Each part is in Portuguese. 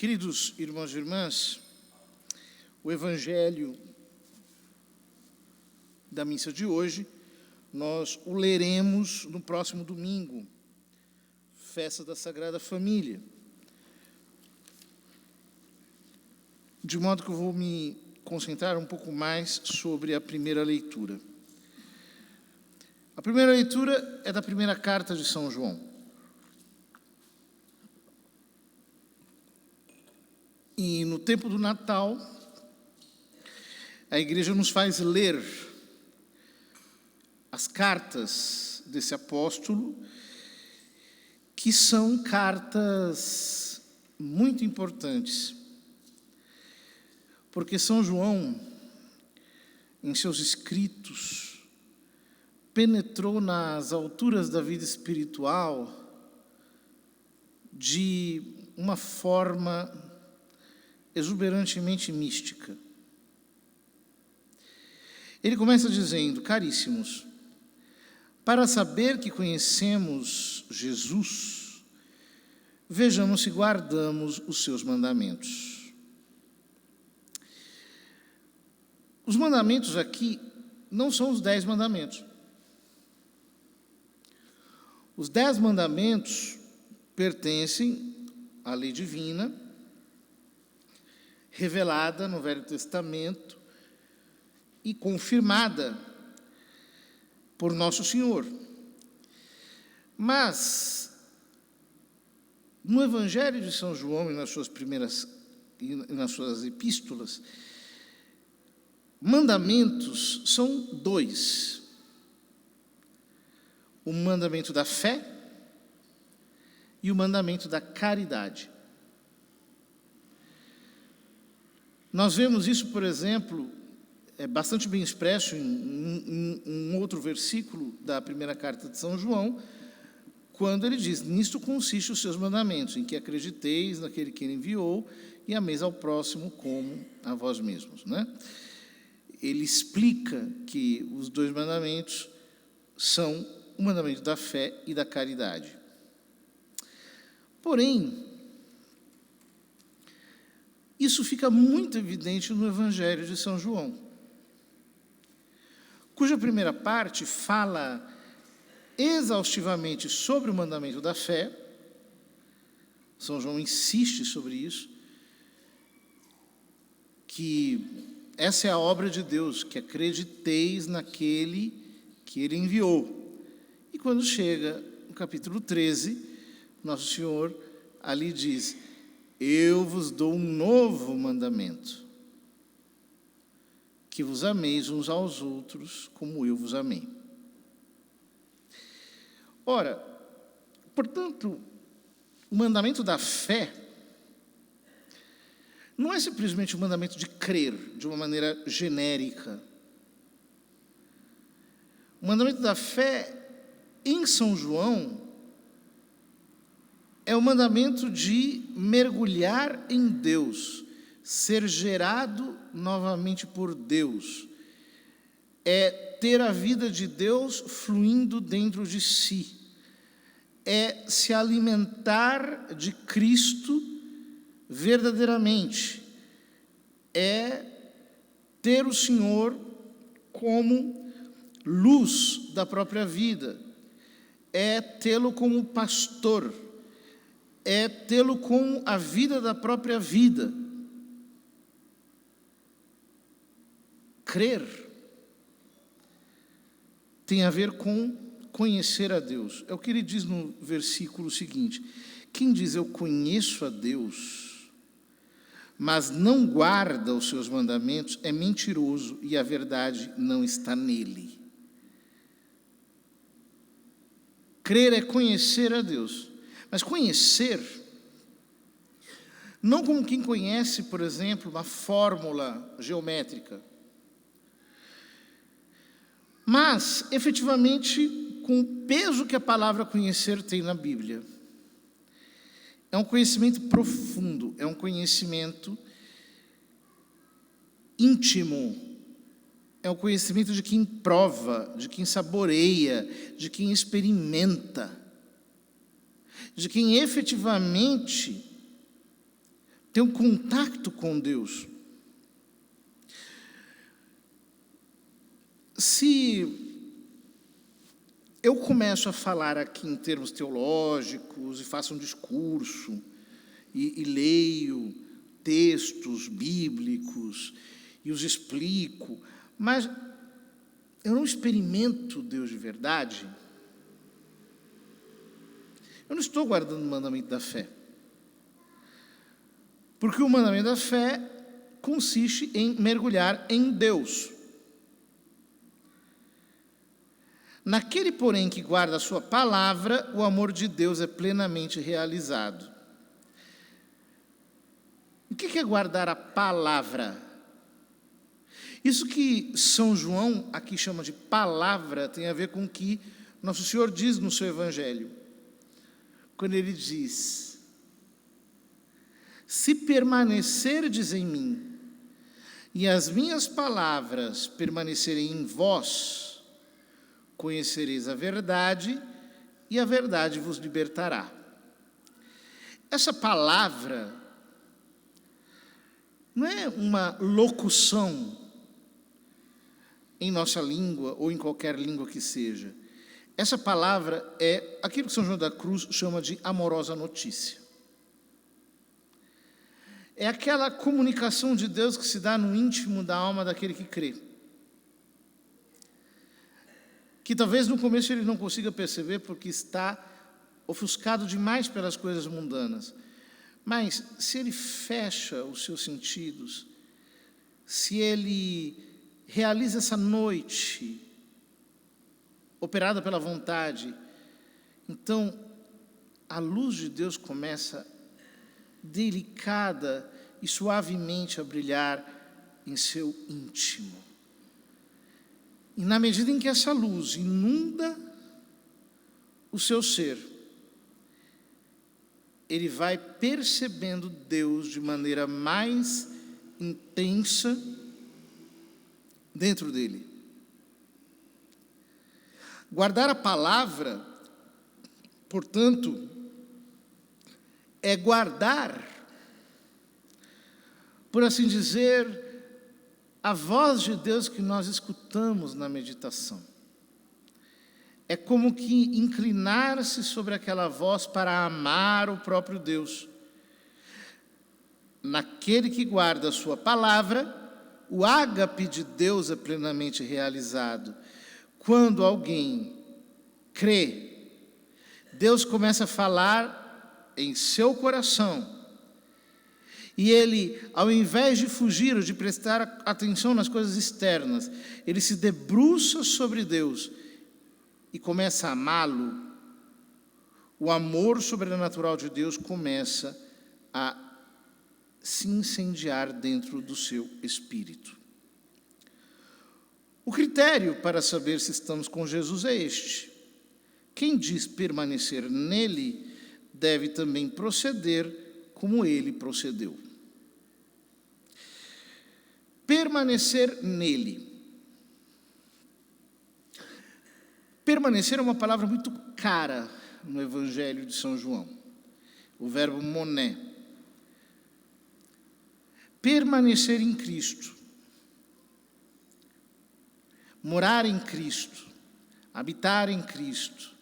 Queridos irmãos e irmãs, o Evangelho da missa de hoje, nós o leremos no próximo domingo, festa da Sagrada Família. De modo que eu vou me concentrar um pouco mais sobre a primeira leitura. A primeira leitura é da primeira carta de São João. E no tempo do Natal, a igreja nos faz ler as cartas desse apóstolo, que são cartas muito importantes, porque São João, em seus escritos, penetrou nas alturas da vida espiritual de uma forma exuberantemente mística. Ele começa dizendo: caríssimos, para saber que conhecemos Jesus, vejamos se guardamos os seus mandamentos. Os mandamentos aqui não são os 10 mandamentos. Os 10 mandamentos pertencem à lei divina, revelada no Velho Testamento e confirmada por Nosso Senhor. Mas, no Evangelho de São João e nas suas epístolas, mandamentos são 2. O mandamento da fé e o mandamento da caridade. Nós vemos isso, por exemplo, bastante bem expresso em um outro versículo da primeira carta de São João, quando ele diz: nisto consiste os seus mandamentos, em que acrediteis naquele que ele enviou e ameis ao próximo como a vós mesmos. Né? Ele explica que os 2 mandamentos são o mandamento da fé e da caridade. Porém, isso fica muito evidente no Evangelho de São João, cuja primeira parte fala exaustivamente sobre o mandamento da fé. São João insiste sobre isso, que essa é a obra de Deus, que acrediteis naquele que ele enviou. E quando chega no capítulo 13, Nosso Senhor ali diz: eu vos dou um novo mandamento, que vos ameis uns aos outros como eu vos amei. Ora, portanto, o mandamento da fé não é simplesmente o mandamento de crer de uma maneira genérica. O mandamento da fé, em São João, é o mandamento de mergulhar em Deus, ser gerado novamente por Deus, é ter a vida de Deus fluindo dentro de si, é se alimentar de Cristo verdadeiramente, é ter o Senhor como luz da própria vida, é tê-lo como pastor, é tê-lo com a vida da própria vida. Crer tem a ver com conhecer a Deus. É o que ele diz no versículo seguinte: quem diz eu conheço a Deus, mas não guarda os seus mandamentos, é mentiroso e a verdade não está nele. Crer é conhecer a Deus. Mas conhecer, não como quem conhece, por exemplo, uma fórmula geométrica, mas, efetivamente, com o peso que a palavra conhecer tem na Bíblia. É um conhecimento profundo, é um conhecimento íntimo, é o conhecimento de quem prova, de quem saboreia, de quem experimenta, de quem efetivamente ter um contato com Deus. Se eu começo a falar aqui em termos teológicos e faço um discurso e leio textos bíblicos e os explico, mas eu não experimento Deus de verdade, eu não estou guardando o mandamento da fé. Porque o mandamento da fé consiste em mergulhar em Deus. Naquele, porém, que guarda a sua palavra, o amor de Deus é plenamente realizado. O que é guardar a palavra? Isso que São João aqui chama de palavra tem a ver com o que Nosso Senhor diz no seu Evangelho. Quando ele diz: se permanecerdes em mim e as minhas palavras permanecerem em vós, conhecereis a verdade e a verdade vos libertará. Essa palavra não é uma locução em nossa língua ou em qualquer língua que seja. Essa palavra é aquilo que São João da Cruz chama de amorosa notícia. É aquela comunicação de Deus que se dá no íntimo da alma daquele que crê. Que talvez no começo ele não consiga perceber porque está ofuscado demais pelas coisas mundanas. Mas se ele fecha os seus sentidos, se ele realiza essa noite operada pela vontade, então a luz de Deus começa delicada e suavemente a brilhar em seu íntimo. E na medida em que essa luz inunda o seu ser, ele vai percebendo Deus de maneira mais intensa dentro dele. Guardar a palavra, portanto, é guardar, por assim dizer, a voz de Deus que nós escutamos na meditação. É como que inclinar-se sobre aquela voz para amar o próprio Deus. Naquele que guarda a sua palavra, o ágape de Deus é plenamente realizado. Quando alguém crê, Deus começa a falar em seu coração. E ele, ao invés de fugir ou de prestar atenção nas coisas externas, ele se debruça sobre Deus e começa a amá-lo. O amor sobrenatural de Deus começa a se incendiar dentro do seu espírito. O critério para saber se estamos com Jesus é este: quem diz permanecer nele deve também proceder como ele procedeu. Permanecer nele. Permanecer é uma palavra muito cara no Evangelho de São João. O verbo moné. Permanecer em Cristo. Morar em Cristo. Habitar em Cristo.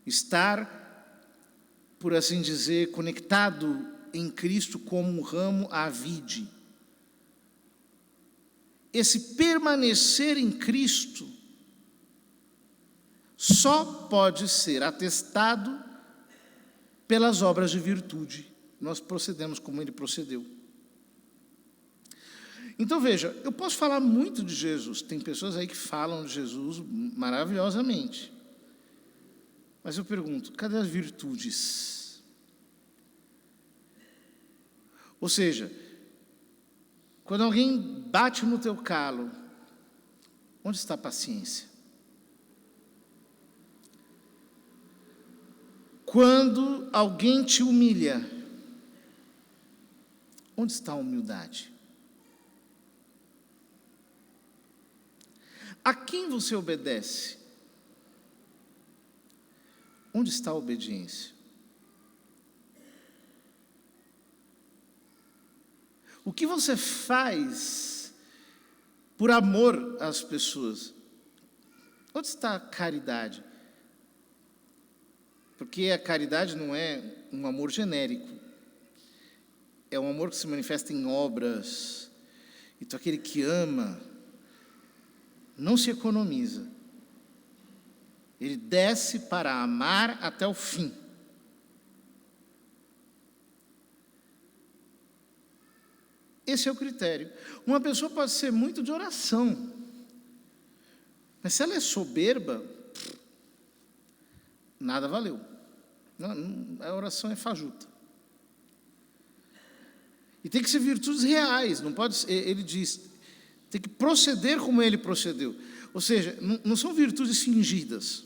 Estar, por assim dizer, conectado em Cristo como um ramo à vide. Esse permanecer em Cristo só pode ser atestado pelas obras de virtude. Nós procedemos como ele procedeu. Então veja, eu posso falar muito de Jesus. Tem pessoas aí que falam de Jesus maravilhosamente. Mas eu pergunto, cadê as virtudes? Ou seja, quando alguém bate no teu calo, onde está a paciência? Quando alguém te humilha, onde está a humildade? A quem você obedece? Onde está a obediência? O que você faz por amor às pessoas? Onde está a caridade? Porque a caridade não é um amor genérico. É um amor que se manifesta em obras. Então, aquele que ama não se economiza. Ele desce para amar até o fim. Esse é o critério. Uma pessoa pode ser muito de oração, mas se ela é soberba, nada valeu. A oração é fajuta. E tem que ser virtudes reais, não pode ser, ele diz, tem que proceder como ele procedeu. Ou seja, não são virtudes fingidas,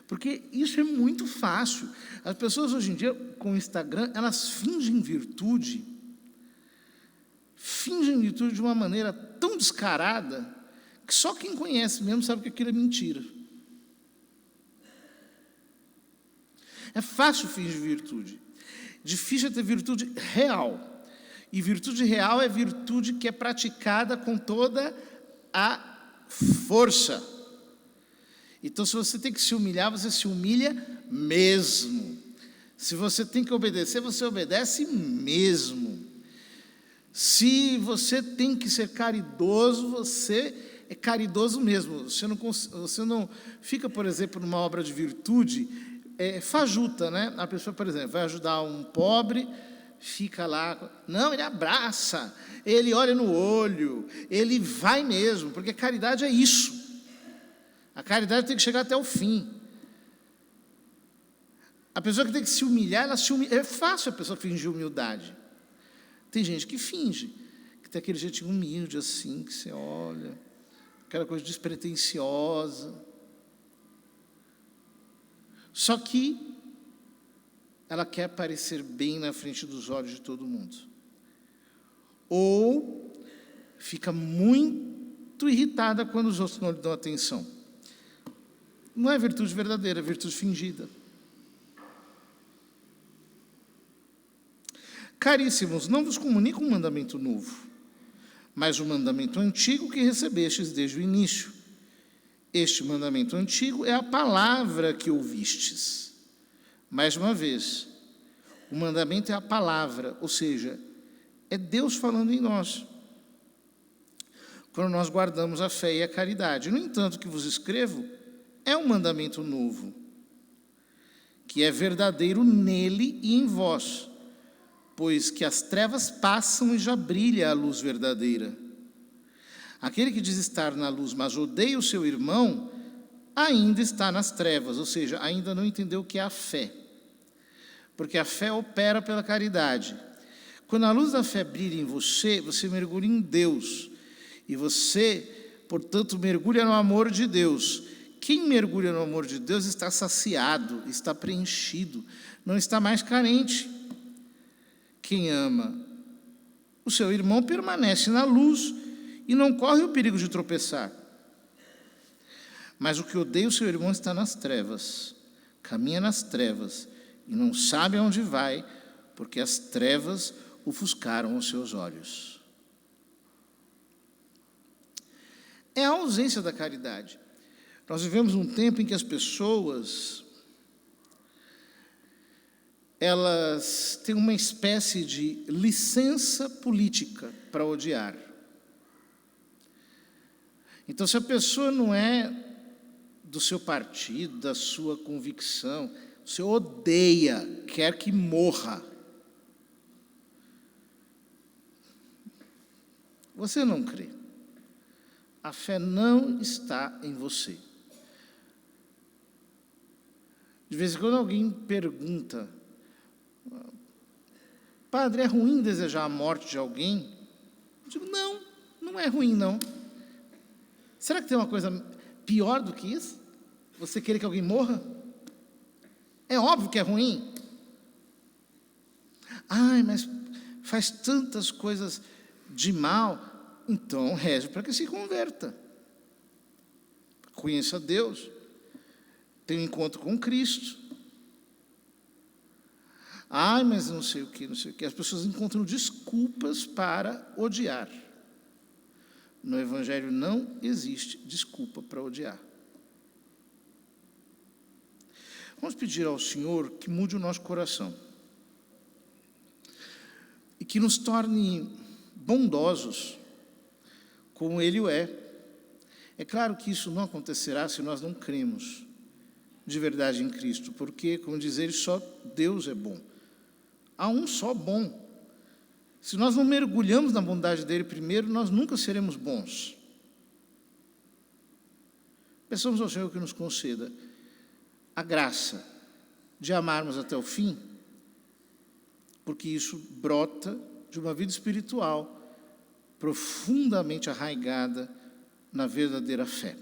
porque isso é muito fácil. As pessoas hoje em dia, com o Instagram, elas fingem virtude de uma maneira tão descarada, que só quem conhece mesmo sabe que aquilo é mentira. É fácil fingir virtude. Difícil é ter virtude real. E virtude real é virtude que é praticada com toda a força. Então, se você tem que se humilhar, você se humilha mesmo. Se você tem que obedecer, você obedece mesmo. Se você tem que ser caridoso, você é caridoso mesmo. Você não fica, por exemplo, numa obra de virtude fajuta, né? A pessoa, por exemplo, vai ajudar um pobre, fica lá, não, ele abraça, ele olha no olho, ele vai mesmo, porque caridade é isso. A caridade tem que chegar até o fim. A pessoa que tem que se humilhar, ela se humilha. É fácil a pessoa fingir humildade. Tem gente que finge, que tem aquele jeitinho humilde assim, que você olha, aquela coisa despretensiosa. Só que ela quer parecer bem na frente dos olhos de todo mundo. Ou fica muito irritada quando os outros não lhe dão atenção. Não é virtude verdadeira, é virtude fingida. Caríssimos, não vos comunico um mandamento novo, mas o mandamento antigo que recebestes desde o início. Este mandamento antigo é a palavra que ouvistes. Mais uma vez, o mandamento é a palavra, ou seja, é Deus falando em nós, quando nós guardamos a fé e a caridade. No entanto, o que vos escrevo é um mandamento novo, que é verdadeiro nele e em vós, pois que as trevas passam e já brilha a luz verdadeira. Aquele que diz estar na luz, mas odeia o seu irmão, ainda está nas trevas, ou seja, ainda não entendeu o que é a fé. Porque a fé opera pela caridade. Quando a luz da fé brilha em você, você mergulha em Deus. E você, portanto, mergulha no amor de Deus. Quem mergulha no amor de Deus está saciado, está preenchido, não está mais carente. Quem ama o seu irmão permanece na luz e não corre o perigo de tropeçar. Mas o que odeia o seu irmão está nas trevas, caminha nas trevas e não sabe aonde vai, porque as trevas ofuscaram os seus olhos. É a ausência da caridade. Nós vivemos um tempo em que as pessoas, elas têm uma espécie de licença política para odiar. Então, se a pessoa não é do seu partido, da sua convicção, você odeia, quer que morra. Você não crê. A fé não está em você. De vez em quando alguém pergunta: padre, é ruim desejar a morte de alguém? Eu digo, não, não é ruim, não. Será que tem uma coisa pior do que isso? Você querer que alguém morra? É óbvio que é ruim. Ai, mas faz tantas coisas de mal. Então, reze para que se converta. Conheça Deus. Tenha um encontro com Cristo. Ai, mas não sei o que, não sei o que. As pessoas encontram desculpas para odiar. No Evangelho não existe desculpa para odiar. Vamos pedir ao Senhor que mude o nosso coração e que nos torne bondosos como Ele o é. É claro que isso não acontecerá se nós não cremos de verdade em Cristo, porque, como diz ele, só Deus é bom. Há um só bom. Se nós não mergulhamos na bondade dele primeiro, nós nunca seremos bons. Peçamos ao Senhor que nos conceda a graça de amarmos até o fim, porque isso brota de uma vida espiritual profundamente arraigada na verdadeira fé.